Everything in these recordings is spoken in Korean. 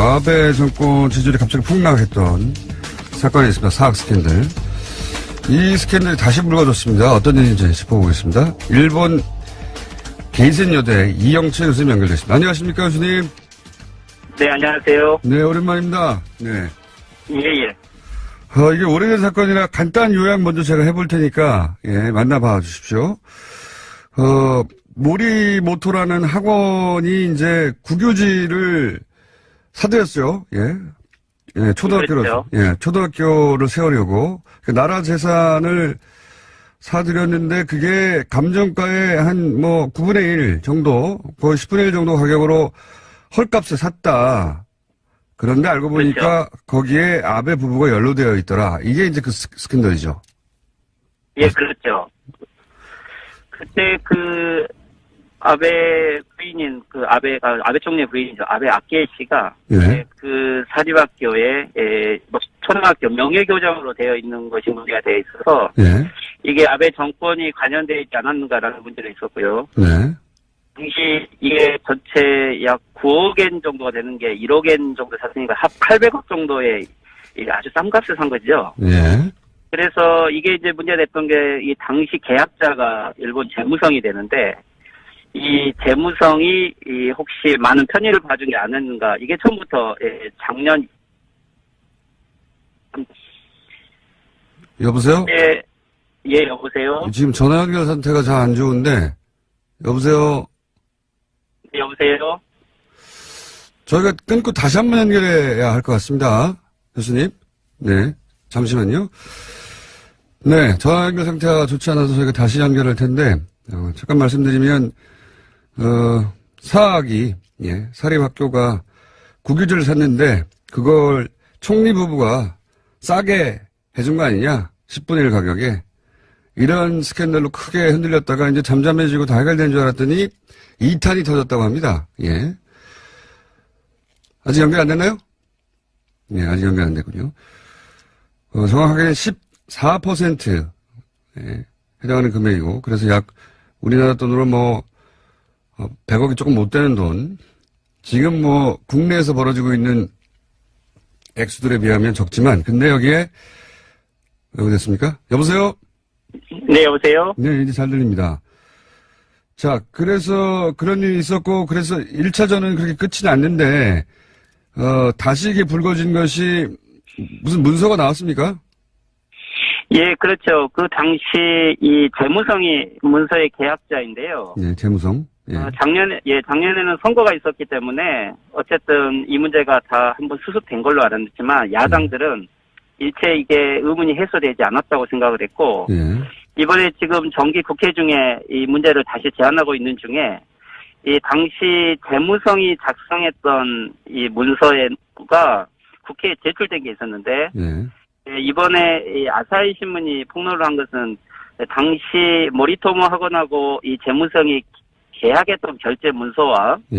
아베 정권 지지율이 갑자기 폭락했던 사건이 있습니다. 사학 스캔들. 이 스캔들이 다시 불거졌습니다. 어떤 일인지 짚어보겠습니다. 일본 게이센 여대 이영채 교수님 연결됐습니다. 안녕하십니까, 교수님? 네, 안녕하세요. 네, 오랜만입니다. 네. 예. 이게 오래된 사건이라 간단 요약 먼저 제가 해볼 테니까, 예, 만나봐 주십시오. 모리모토라는 학원이 이제 국유지를 사들였어요. 예, 초등학교로, 그렇죠. 예, 초등학교를 세우려고. 나라 재산을 사들였는데 그게 감정가의 한 9분의 1 정도, 거의 10분의 1 정도 가격으로 헐값에 샀다. 그런데 알고 보니까 그렇죠. 거기에 아베 부부가 연루되어 있더라. 이게 이제 그 스캔들이죠. 예, 그렇죠. 그때 아베 부인인 아베 총리의 부인이죠. 아베 아키에 씨가 예. 그 사립학교에 초등학교 명예교장으로 되어 있는 것이 문제가 되어 있어서 예. 이게 아베 정권이 관여되어 있지 않았는가라는 문제가 있었고요. 네. 당시 이게 전체 약 9억엔 정도가 되는 게 1억엔 정도 샀으니까 합 800억 정도의 아주 싼 값을 산 거죠. 예. 그래서 이게 이제 문제가 됐던 게 이 당시 계약자가 일본 재무성이 되는데 이 재무성이 혹시 많은 편의를 봐준 게 아닌가 이게 처음부터 작년 여보세요? 예, 여보세요? 지금 전화 연결 상태가 잘 안 좋은데 여보세요? 네, 여보세요? 저희가 끊고 다시 한번 연결해야 할 것 같습니다. 교수님. 네. 잠시만요. 네. 전화 연결 상태가 좋지 않아서 저희가 다시 연결할 텐데, 잠깐 말씀드리면, 사학이, 예, 사립학교가 국유지를 샀는데, 그걸 총리 부부가 싸게 해준 거 아니냐? 10분의 1 가격에. 이런 스캔들로 크게 흔들렸다가 이제 잠잠해지고 다 해결된 줄 알았더니 2탄이 터졌다고 합니다. 예. 아직 연결 안 됐나요? 예, 아직 연결 안 됐군요. 정확하게 14%, 예, 해당하는 금액이고, 그래서 약 우리나라 돈으로 100억이 조금 못 되는 돈, 지금 국내에서 벌어지고 있는 액수들에 비하면 적지만, 근데 여기에, 여기 됐습니까? 여보세요? 네, 여보세요? 네, 이제 잘 들립니다. 자, 그래서 그런 일이 있었고, 그래서 1차전은 그렇게 끝이 났는데, 다시 이게 불거진 것이 무슨 문서가 나왔습니까? 예, 그렇죠. 그 당시 이 재무성이 문서의 계약자인데요. 네, 재무성. 예. 작년에는 선거가 있었기 때문에 어쨌든 이 문제가 다 한번 수습된 걸로 알았지만 야당들은 일체 이게 의문이 해소되지 않았다고 생각을 했고, 예. 이번에 지금 정기 국회 중에 이 문제를 다시 제안하고 있는 중에 이 당시 재무성이 작성했던 이 문서가 국회에 제출된 게 있었는데, 예. 이번에 이 아사히 신문이 폭로를 한 것은 당시 모리토모 학원하고 이 재무성이 계약했던 결제 문서와 예.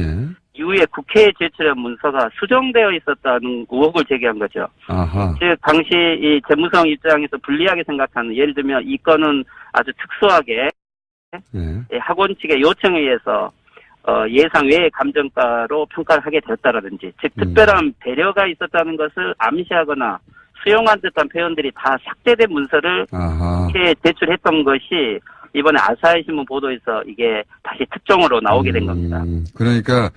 이후에 국회에 제출한 문서가 수정되어 있었다는 의혹을 제기한 거죠. 아하. 즉 당시 이 재무성 입장에서 불리하게 생각하는, 예를 들면 이 건은 아주 특수하게 예. 학원 측의 요청에 의해서 예상 외의 감정가로 평가를 하게 되었다라든지, 즉 특별한 배려가 있었다는 것을 암시하거나 수용한 듯한 표현들이 다 삭제된 문서를 국회에 제출했던 것이 이번에 아사히 신문 보도에서 이게 다시 특종으로 나오게 된 겁니다. 그러니까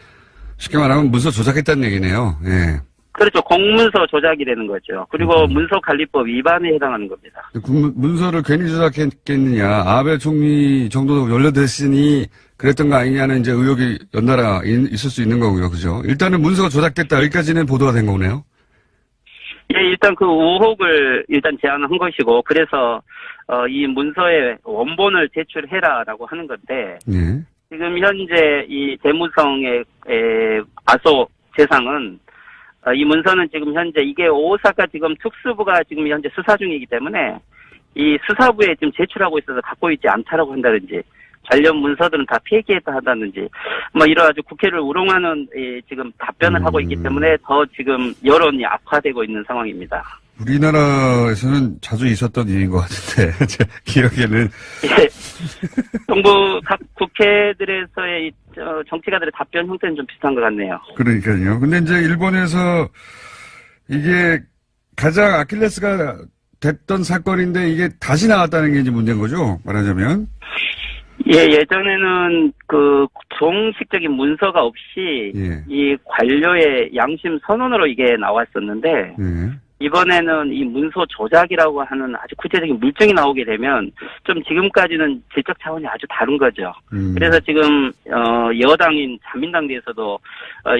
쉽게 말하면 문서 조작했다는 얘기네요. 예. 그렇죠. 공문서 조작이 되는 거죠. 그리고 문서관리법 위반에 해당하는 겁니다. 문서를 괜히 조작했겠느냐. 아베 총리 정도 연루됐으니 그랬던 거 아니냐는 이제 의혹이 연달아 있을 수 있는 거고요. 그죠? 일단은 문서가 조작됐다. 여기까지는 보도가 된 거네요. 예, 일단 그 의혹을 일단 제안한 것이고, 그래서 이 문서의 원본을 제출해라라고 하는 건데, 예. 지금 현재 이 재무성의 아소 재상은 이 문서는 지금 현재 이게 오사카 지금 특수부가 지금 현재 수사 중이기 때문에 이 수사부에 지금 제출하고 있어서 갖고 있지 않다라고 한다든지, 관련 문서들은 다 폐기했다 한다든지, 이런 아주 국회를 우롱하는 지금 답변을 하고 있기 때문에 더 지금 여론이 악화되고 있는 상황입니다. 우리나라에서는 자주 있었던 일인 것 같은데, 제 기억에는. 예. 정부 각 국회들에서의 정치가들의 답변 형태는 좀 비슷한 것 같네요. 그러니까요. 근데 이제 일본에서 이게 가장 아킬레스가 됐던 사건인데 이게 다시 나왔다는 게 이제 문제인 거죠? 말하자면. 예, 예전에는 그 정식적인 문서가 없이 예. 이 관료의 양심 선언으로 이게 나왔었는데 예. 이번에는 이 문서 조작이라고 하는 아주 구체적인 물증이 나오게 되면 좀 지금까지는 질적 차원이 아주 다른 거죠. 그래서 지금 여당인 자민당 내에서도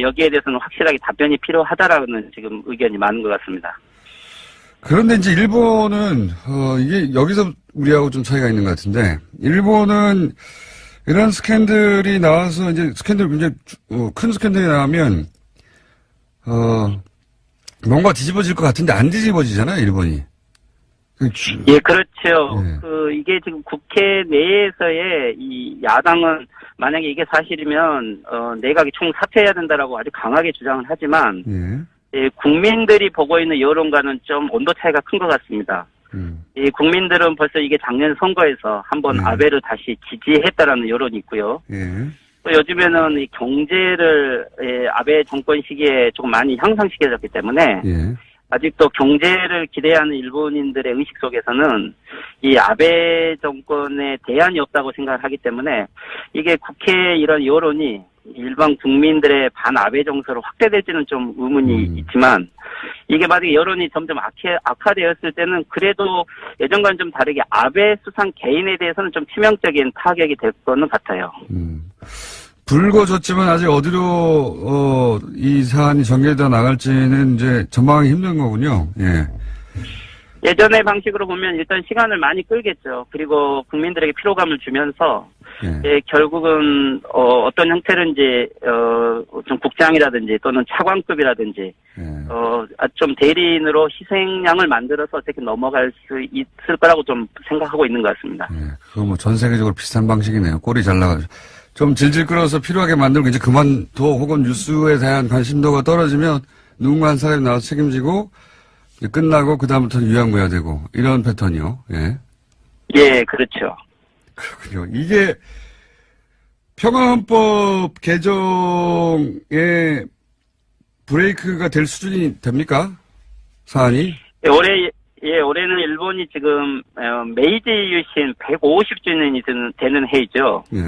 여기에 대해서는 확실하게 답변이 필요하다라는 지금 의견이 많은 것 같습니다. 그런데 이제 일본은 이게 여기서 우리하고 좀 차이가 있는 것 같은데 일본은 이런 스캔들이 나와서 이제 스캔들 굉장히 큰 스캔들이 나오면 뭔가 뒤집어질 것 같은데 안 뒤집어지잖아요, 일본이. 예, 그렇죠. 예. 이게 지금 국회 내에서의 이 야당은 만약에 이게 사실이면 내각이 총사퇴해야 된다라고 아주 강하게 주장을 하지만 예, 국민들이 보고 있는 여론과는 좀 온도 차이가 큰 것 같습니다. 이 국민들은 벌써 이게 작년 선거에서 한번 아베를 다시 지지했다라는 여론이 있고요. 예. 또 요즘에는 이 경제를 아베 정권 시기에 조금 많이 향상시켜졌기 때문에 예. 아직도 경제를 기대하는 일본인들의 의식 속에서는 이 아베 정권에 대안이 없다고 생각을 하기 때문에 이게 국회 이런 여론이 일반 국민들의 반아베 정서로 확대될지는 좀 의문이 있지만 이게 만약에 여론이 점점 악화되었을 때는 그래도 예전과는 좀 다르게 아베 수상 개인에 대해서는 좀 치명적인 타격이 될 거는 같아요. 불거졌지만 아직 어디로 이 사안이 전개되어 나갈지는 이제 전망하기 힘든 거군요. 예. 예전의 방식으로 보면 일단 시간을 많이 끌겠죠. 그리고 국민들에게 피로감을 주면서 예, 결국은 어떤 형태든지 좀 국장이라든지 또는 차관급이라든지 좀 대리인으로 희생양을 만들어서 어떻게 넘어갈 수 있을 거라고 좀 생각하고 있는 것 같습니다. 예, 그거 뭐 전 세계적으로 비슷한 방식이네요. 꼴이 잘 나가지고. 좀 질질 끌어서 필요하게 만들고 이제 그만둬 혹은 뉴스에 대한 관심도가 떨어지면 누군가 한 사람이 나와서 책임지고 끝나고 그다음부터는 유야무야되고 이런 패턴이요. 예. 예, 그렇죠. 그렇군요. 이게 평화헌법 개정에 브레이크가 될 수준이 됩니까? 사안이? 올해는 일본이 지금 메이지 유신 150주년이 되는 해이죠. 예.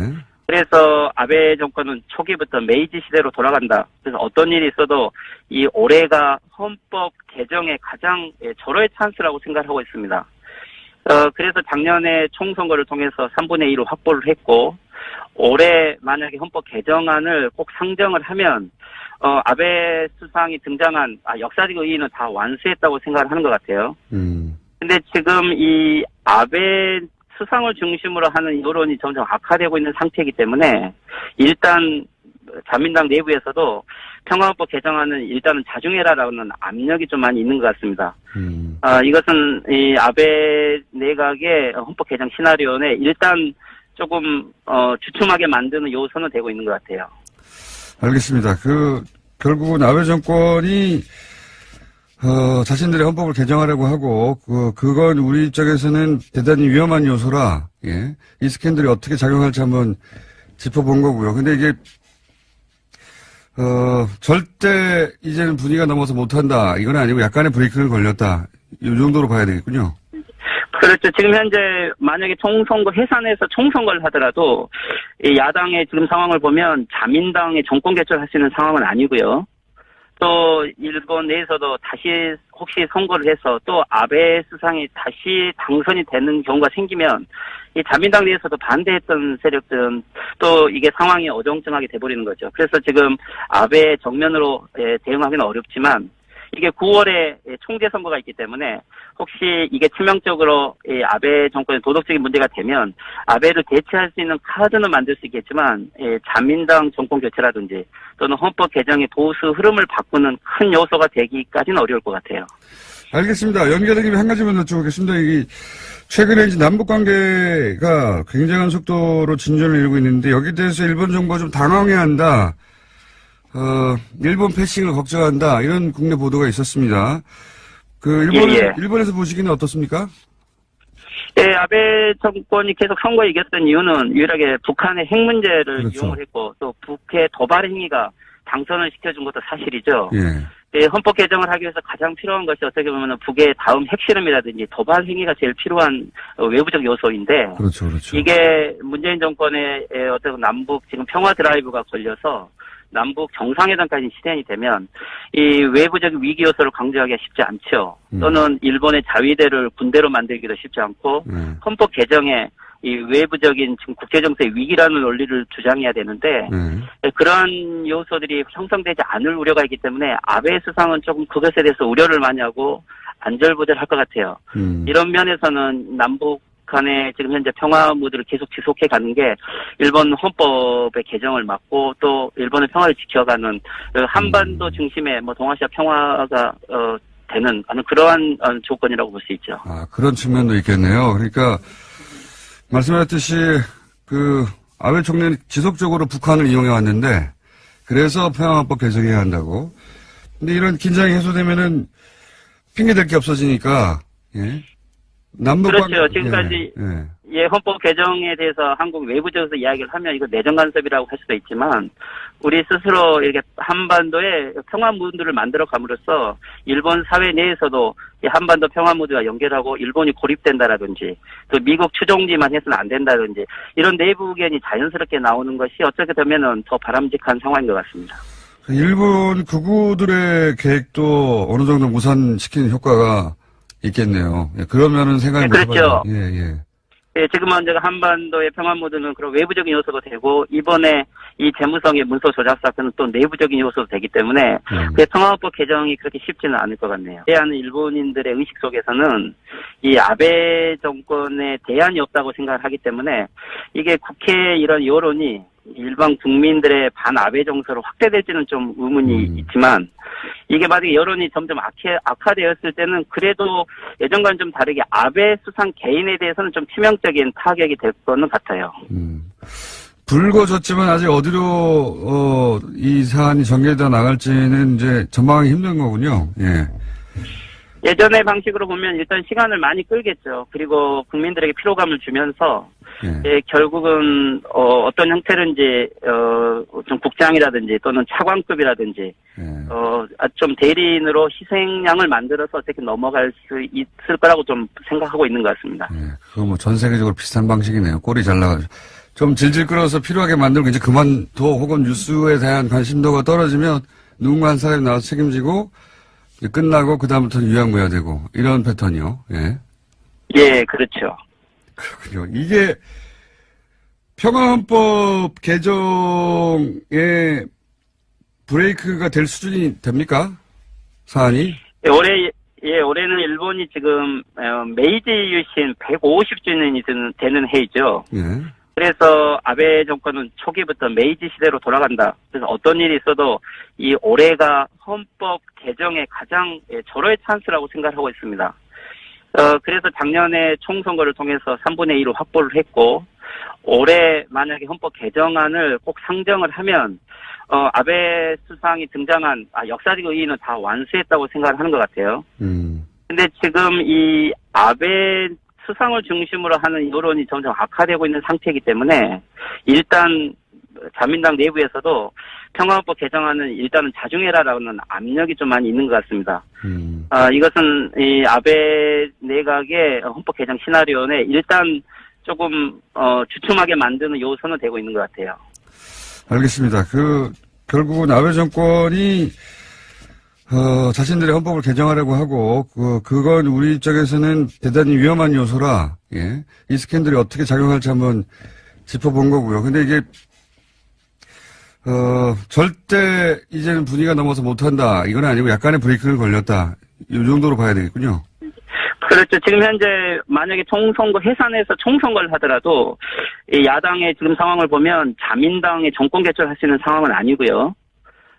그래서 아베 정권은 초기부터 메이지 시대로 돌아간다. 그래서 어떤 일이 있어도 이 올해가 헌법 개정의 가장 절호의 찬스라고 생각하고 있습니다. 그래서 작년에 총선거를 통해서 3분의 1을 확보를 했고 올해 만약에 헌법 개정안을 꼭 상정을 하면 아베 수상이 등장한 역사적 의의는 다 완수했다고 생각을 하는 것 같아요. 근데 지금 이 아베 수상을 중심으로 하는 여론이 점점 악화되고 있는 상태이기 때문에 일단 자민당 내부에서도 평화헌법 개정안은 일단은 자중해라라는 압력이 좀 많이 있는 것 같습니다. 이것은 이 아베 내각의 헌법 개정 시나리오에 일단 조금 주춤하게 만드는 요소는 되고 있는 것 같아요. 알겠습니다. 결국은 아베 정권이 자신들의 헌법을 개정하려고 하고, 그건 우리 입장에서는 대단히 위험한 요소라, 예. 이 스캔들이 어떻게 작용할지 한번 짚어본 거고요. 근데 이게, 절대 이제는 분위기가 넘어서 못한다. 이건 아니고 약간의 브레이크는 걸렸다. 이 정도로 봐야 되겠군요. 그렇죠. 지금 현재 만약에 총선거 해산해서 총선거를 하더라도, 이 야당의 지금 상황을 보면 자민당의 정권 개최를 할 수 있는 상황은 아니고요. 또 일본 내에서도 다시 혹시 선거를 해서 또 아베 수상이 다시 당선이 되는 경우가 생기면 이 자민당 내에서도 반대했던 세력들은 또 이게 상황이 어정쩡하게 돼버리는 거죠. 그래서 지금 아베 정면으로 대응하기는 어렵지만 이게 9월에 총재 선거가 있기 때문에 혹시 이게 치명적으로 아베 정권의 도덕적인 문제가 되면 아베를 대체할 수 있는 카드는 만들 수 있겠지만 자민당 정권 교체라든지 또는 헌법 개정의 보수 흐름을 바꾸는 큰 요소가 되기까지는 어려울 것 같아요. 알겠습니다. 연결된 김에 한 가지만 여쭤보겠습니다. 최근에 이제 남북 관계가 굉장한 속도로 진전을 이루고 있는데 여기에 대해서 일본 정부가 좀 당황해야 한다. 일본 패싱을 걱정한다. 이런 국내 보도가 있었습니다. 일본에서 보시기는 어떻습니까? 예, 아베 정권이 계속 선거에 이겼던 이유는 유일하게 북한의 핵 문제를 그렇죠. 이용을 했고 또 북의 도발 행위가 당선을 시켜준 것도 사실이죠. 예. 예, 헌법 개정을 하기 위해서 가장 필요한 것이 어떻게 보면 북의 다음 핵실험이라든지 도발 행위가 제일 필요한 외부적 요소인데 그렇죠, 그렇죠. 이게 문재인 정권의 어떤 남북 지금 평화 드라이브가 걸려서 남북 정상회담까지 실현이 되면 이 외부적인 위기 요소를 강조하기가 쉽지 않죠. 또는 일본의 자위대를 군대로 만들기도 쉽지 않고 헌법 개정에 이 외부적인 지금 국제정세의 위기라는 논리를 주장해야 되는데 그러한 요소들이 형성되지 않을 우려가 있기 때문에 아베 수상은 조금 그것에 대해서 우려를 많이 하고 안절부절할 것 같아요. 이런 면에서는 남북 간의 지금 현재 평화 무드를 계속 지속해 가는 게 일본 헌법의 개정을 막고 또 일본의 평화를 지켜가는 한반도 중심의 뭐 동아시아 평화가 되는 그러한 조건이라고 볼 수 있죠. 아, 그런 측면도 있겠네요. 그러니까 말씀하셨듯이 아베 총리는 지속적으로 북한을 이용해 왔는데 그래서 평화헌법 개정해야 한다고. 근데 이런 긴장이 해소되면은 핑계댈 게 없어지니까 예. 그렇죠. 지금까지 헌법 개정에 대해서 한국 외부적에서 이야기를 하면 이거 내정 간섭이라고 할 수도 있지만 우리 스스로 이렇게 한반도에 평화 무드를 만들어 감으로써 일본 사회 내에서도 이 한반도 평화 무드와 연결하고 일본이 고립된다라든지 또 미국 추종지만 해서는 안 된다든지 이런 내부 의견이 자연스럽게 나오는 것이 어떻게 되면은 더 바람직한 상황인 것 같습니다. 일본 극우들의 계획도 어느 정도 무산시키는 효과가 있겠네요. 예, 그러면은 생각이 그렇죠. 예. 지금은 제가 한반도의 평화 모드는 그런 외부적인 요소도 되고 이번에 이 재무성의 문서 조작 사건은 또 내부적인 요소도 되기 때문에 그 평화헌법 개정이 그렇게 쉽지는 않을 것 같네요. 대하는 일본인들의 의식 속에서는 이 아베 정권에 대안이 없다고 생각을 하기 때문에 이게 국회 이런 여론이 일반 국민들의 반아베 정서로 확대될지는 좀 의문이 있지만 이게 만약에 여론이 점점 악화되었을 때는 그래도 예전과는 좀 다르게 아베 수상 개인에 대해서는 좀 치명적인 타격이 될 거는 같아요. 불거졌지만 아직 어디로 이 사안이 전개되어 나갈지는 이제 전망하기 힘든 거군요. 예. 예전의 방식으로 보면 일단 시간을 많이 끌겠죠. 그리고 국민들에게 피로감을 주면서 결국은 어떤 형태든지 좀 국장이라든지 또는 차관급이라든지 좀 대리인으로 희생양을 만들어서 어떻게 넘어갈 수 있을 거라고 좀 생각하고 있는 것 같습니다. 그거 뭐 전 세계적으로 비슷한 방식이네요. 꼴이 잘 나가지고 좀 질질 끌어서 필요하게 만들고 이제 그만둬 혹은 뉴스에 대한 관심도가 떨어지면 누군가 한 사람이 나와서 책임지고 끝나고 그다음부터는 유야무야되고 이런 패턴이요. 예, 그렇죠. 그렇군요. 이게 평화헌법 개정에 브레이크가 될 수준이 됩니까? 사안이? 올해는 일본이 지금 메이지 유신 150주년이 되는 해이죠. 그래서 아베 정권은 초기부터 메이지 시대로 돌아간다. 그래서 어떤 일이 있어도 이 올해가 헌법 개정의 가장 절호의 찬스라고 생각하고 있습니다. 그래서 작년에 총선거를 통해서 3분의 1을 확보를 했고 올해 만약에 헌법 개정안을 꼭 상정을 하면 아베 수상이 등장한 역사적 의의는 다 완수했다고 생각을 하는 것 같아요. 근데 지금 이 아베 수상을 중심으로 하는 여론이 점점 악화되고 있는 상태이기 때문에 일단 자민당 내부에서도 평화헌법 개정안은 일단은 자중해라라는 압력이 좀 많이 있는 것 같습니다. 이것은 이 아베 내각의 헌법 개정 시나리오에 일단 조금 주춤하게 만드는 요소는 되고 있는 것 같아요. 알겠습니다. 결국은 아베 정권이 자신들의 헌법을 개정하려고 하고, 그건 우리 입장에서는 대단히 위험한 요소라, 이 스캔들이 어떻게 작용할지 한번 짚어본 거고요. 근데 이게, 절대 이제는 분위기가 넘어서 못한다. 이건 아니고 약간의 브레이크는 걸렸다. 이 정도로 봐야 되겠군요. 그렇죠. 지금 현재 만약에 총선거 해산해서 총선거를 하더라도, 이 야당의 지금 상황을 보면 자민당의 정권 개최할 수 있는 상황은 아니고요.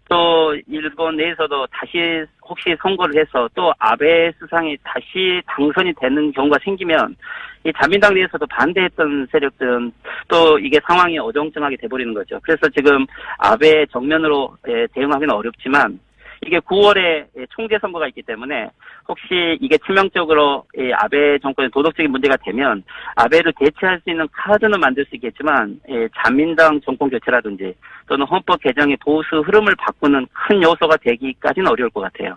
또 일본 내에서도 다시 혹시 선거를 해서 또 아베 수상이 다시 당선이 되는 경우가 생기면 이 자민당 내에서도 반대했던 세력들은 또 이게 상황이 어정쩡하게 돼버리는 거죠. 그래서 지금 아베 정면으로 대응하기는 어렵지만 이게 9월에 총재 선거가 있기 때문에 혹시 이게 치명적으로 아베 정권의 도덕적인 문제가 되면 아베를 대체할 수 있는 카드는 만들 수 있겠지만 자민당 정권 교체라든지 또는 헌법 개정의 보수 흐름을 바꾸는 큰 요소가 되기까지는 어려울 것 같아요.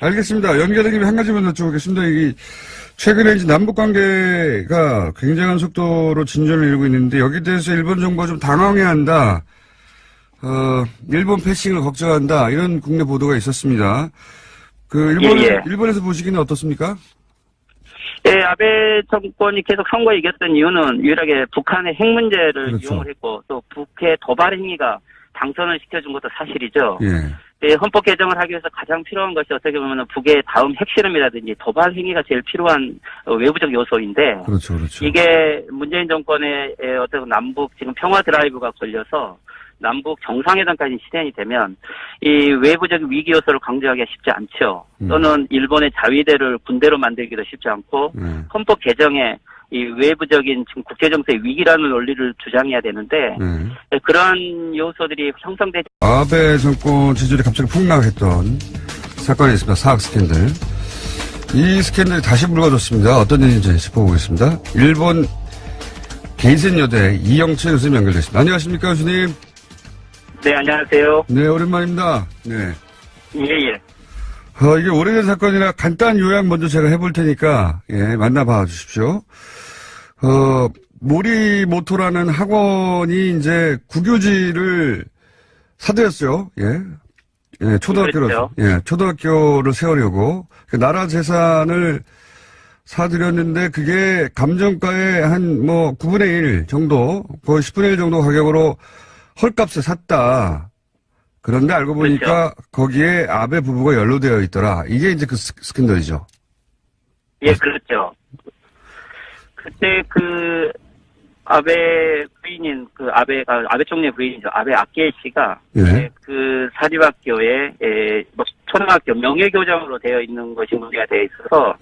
알겠습니다. 연결된 김에 한 가지만 여쭤보겠습니다. 최근에 이제 남북 관계가 굉장한 속도로 진전을 이루고 있는데 여기에 대해서 일본 정부가 좀 당황해야 한다. 일본 패싱을 걱정한다. 이런 국내 보도가 있었습니다. 일본에서 보시기는 어떻습니까? 예, 아베 정권이 계속 선거에 이겼던 이유는 유일하게 북한의 핵 문제를 그렇죠. 이용을 했고 또 북의 도발 행위가 당선을 시켜준 것도 사실이죠. 예. 예, 헌법 개정을 하기 위해서 가장 필요한 것이 어떻게 보면 북의 다음 핵실험이라든지 도발 행위가 제일 필요한 외부적 요소인데 그렇죠, 그렇죠. 이게 문재인 정권의 어떤 남북 지금 평화 드라이브가 걸려서 남북 정상회담까지 실현이 되면 이 외부적인 위기 요소를 강조하기가 쉽지 않죠. 또는 일본의 자위대를 군대로 만들기도 쉽지 않고 헌법 개정에 이 외부적인 지금 국제정세의 위기라는 논리를 주장해야 되는데 그런 요소들이 형성되지. 아베 정권 지지율이 갑자기 폭락했던 사건이 있습니다. 사학 스캔들. 이 스캔들이 다시 불거졌습니다. 어떤 일인지 짚어보겠습니다. 일본 게이센 여대 이영채 교수님 연결됐습니다. 안녕하십니까 교수님. 네, 안녕하세요. 네, 오랜만입니다. 네. 예. 이게 오래된 사건이라 간단한 요약 먼저 제가 해볼 테니까, 만나봐 주십시오. 모리모토라는 학원이 이제 국유지를 사들였어요. 초등학교를, 그렇죠. 초등학교를 세우려고. 나라 재산을 사들였는데 그게 감정가의 한 9분의 1 정도, 거의 10분의 1 정도 가격으로 헐값에 샀다. 그런데 알고 보니까 그렇죠. 거기에 아베 부부가 연루되어 있더라. 이게 이제 그 스캔들이죠. 예, 그렇죠. 그때 아베 부인인 아베 총리의 부인이죠. 아베 아키에 씨가 그 사립학교에 초등학교 명예교장으로 되어 있는 것이 문제가 되어 있어서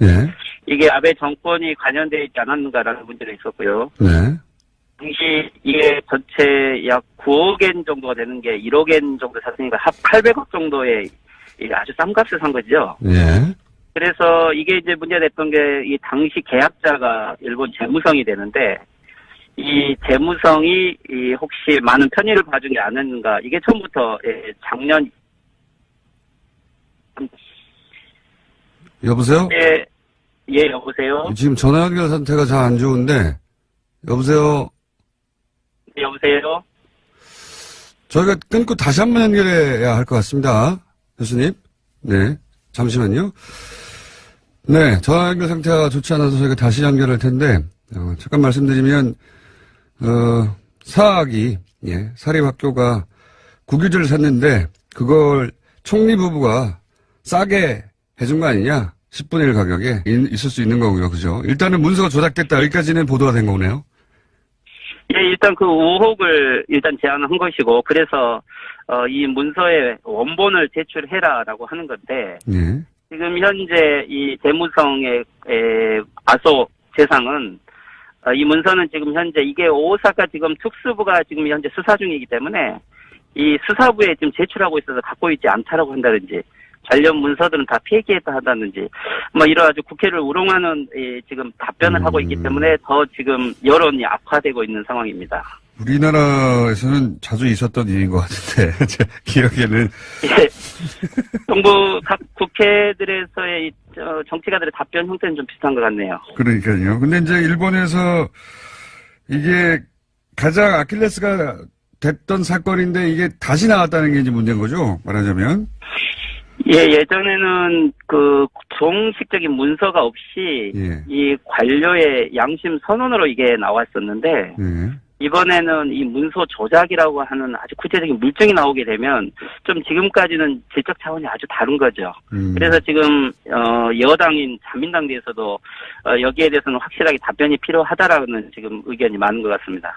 이게 아베 정권이 관여되어 있지 않았는가라는 문제가 있었고요. 당시 이게 전체 약 9억엔 정도가 되는 게 1억엔 정도 샀으니까 합 800억 정도의 아주 싼 값을 산 거죠. 그래서 이게 이제 문제가 됐던 게 이 당시 계약자가 일본 재무성이 되는데 이 재무성이 혹시 많은 편의를 봐주지 않았는가. 이게 처음부터 작년. 여보세요? 예, 여보세요? 지금 전화 연결 상태가 잘 안 좋은데, 여보세요? 네, 여보세요? 저희가 끊고 다시 한번 연결해야 할 것 같습니다. 교수님. 네. 잠시만요. 네. 전화 연결 상태가 좋지 않아서 저희가 다시 연결할 텐데, 잠깐 말씀드리면, 사학이, 사립학교가 국유지를 샀는데, 그걸 총리 부부가 싸게 해준 거 아니냐? 10분의 1 가격에 있을 수 있는 거고요. 그죠? 일단은 문서가 조작됐다. 여기까지는 보도가 된 거네요. 예, 일단 그 의혹을 일단 제안한 것이고, 그래서, 이 문서의 원본을 제출해라라고 하는 건데, 지금 현재 이 재무성의, 아소 재상은, 이 문서는 지금 현재 이게 오사카 지금 특수부가 지금 현재 수사 중이기 때문에, 이 수사부에 지금 제출하고 있어서 갖고 있지 않다라고 한다든지, 관련 문서들은 다 폐기했다 한다든지, 이런 아주 국회를 우롱하는 지금 답변을 하고 있기 때문에 더 지금 여론이 악화되고 있는 상황입니다. 우리나라에서는 자주 있었던 일인 것 같은데, 제 기억에는. 예. 정부 각 국회들에서의 정치가들의 답변 형태는 좀 비슷한 것 같네요. 그러니까요. 근데 이제 일본에서 이게 가장 아킬레스가 됐던 사건인데 이게 다시 나왔다는 게 이제 문제인 거죠? 말하자면. 예, 예전에는 정식적인 문서가 없이 이 관료의 양심 선언으로 이게 나왔었는데 이번에는 이 문서 조작이라고 하는 아주 구체적인 물증이 나오게 되면 좀 지금까지는 질적 차원이 아주 다른 거죠. 그래서 지금 여당인 자민당 내에서도 여기에 대해서는 확실하게 답변이 필요하다라는 지금 의견이 많은 것 같습니다.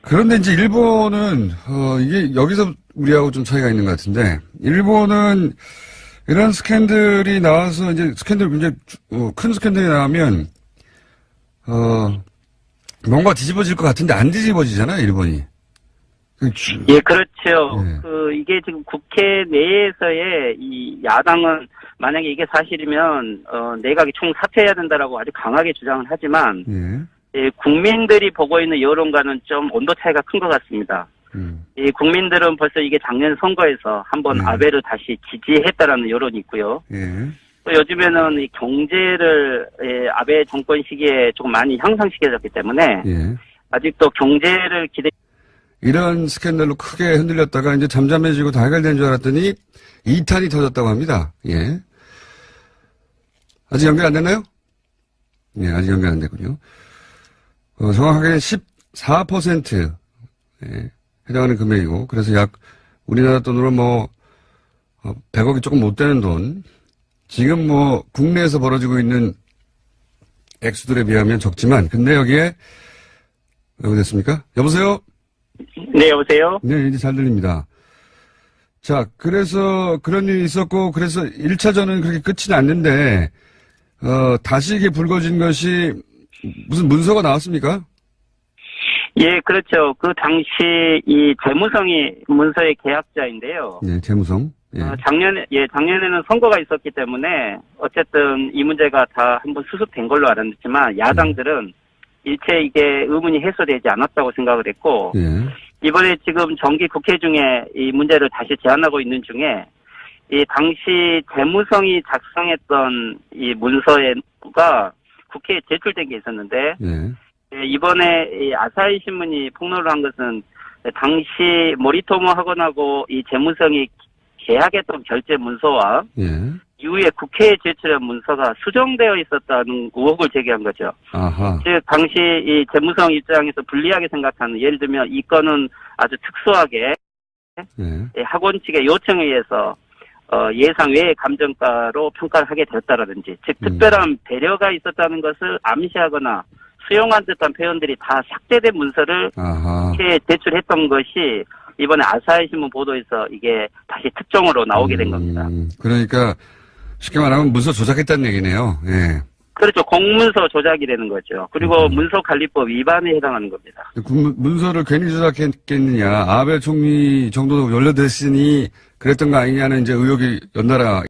그런데 이제 일본은 이게 여기서 우리하고 좀 차이가 있는 것 같은데 일본은 이런 스캔들이 나와서 이제 스캔들 굉장히 큰 스캔들이 나오면 뭔가 뒤집어질 것 같은데 안 뒤집어지잖아요, 일본이. 예, 그렇죠. 예. 이게 지금 국회 내에서의 이 야당은 만약에 이게 사실이면, 내각이 총사퇴해야 된다라고 아주 강하게 주장을 하지만, 예, 국민들이 보고 있는 여론과는 좀 온도 차이가 큰 것 같습니다. 이 국민들은 벌써 이게 작년 선거에서 한번 아베를 다시 지지했다라는 여론이 있고요. 예. 또 요즘에는 이 경제를, 예, 아베 정권 시기에 조금 많이 향상시켜졌기 때문에, 예. 아직도 경제를 이런 스캔들로 크게 흔들렸다가 이제 잠잠해지고 다 해결된 줄 알았더니 2탄이 터졌다고 합니다. 예. 아직 연결 안 됐나요? 예, 아직 연결 안 됐군요. 정확하게 14%, 예, 해당하는 금액이고, 그래서 약, 우리나라 돈으로 100억이 조금 못 되는 돈, 지금 국내에서 벌어지고 있는 액수들에 비하면 적지만, 근데 여기에, 어디 됐습니까? 여보세요? 네, 여보세요? 네, 이제 잘 들립니다. 자, 그래서 그런 일이 있었고, 그래서 1차전은 그렇게 끝이 났는데, 다시 이게 불거진 것이 무슨 문서가 나왔습니까? 예, 그렇죠. 그 당시 이 재무성이 문서의 계약자인데요. 네, 재무성. 예. 작년에는 선거가 있었기 때문에 어쨌든 이 문제가 다 한번 수습된 걸로 알았지만 야당들은 일체 이게 의문이 해소되지 않았다고 생각을 했고, 예. 이번에 지금 정기 국회 중에 이 문제를 다시 제안하고 있는 중에 이 당시 재무성이 작성했던 이 문서가 국회에 제출된 게 있었는데, 예. 이번에 이 아사히 신문이 폭로를 한 것은 당시 모리토모 학원하고 이 재무성이 계약했던 결제 문서와 예. 이후에 국회에 제출한 문서가 수정되어 있었다는 의혹을 제기한 거죠. 아하. 즉 당시 이 재무성 입장에서 불리하게 생각하는, 예를 들면 이 건은 아주 특수하게 예. 학원 측의 요청에 의해서 예상 외의 감정가로 평가를 하게 되었다라든지, 즉 특별한 배려가 있었다는 것을 암시하거나 수용한 듯한 표현들이 다 삭제된 문서를 아하. 국회에 제출했던 것이 이번에 아사히 신문 보도에서 이게 다시 특종으로 나오게 된 겁니다. 그러니까 쉽게 말하면 문서 조작했다는 얘기네요. 예. 그렇죠. 공문서 조작이라는 거죠. 그리고 문서관리법 위반에 해당하는 겁니다. 문서를 괜히 조작했겠느냐. 아베 총리 정도 연루됐으니 그랬던 거 아니냐는 이제 의혹이 연달아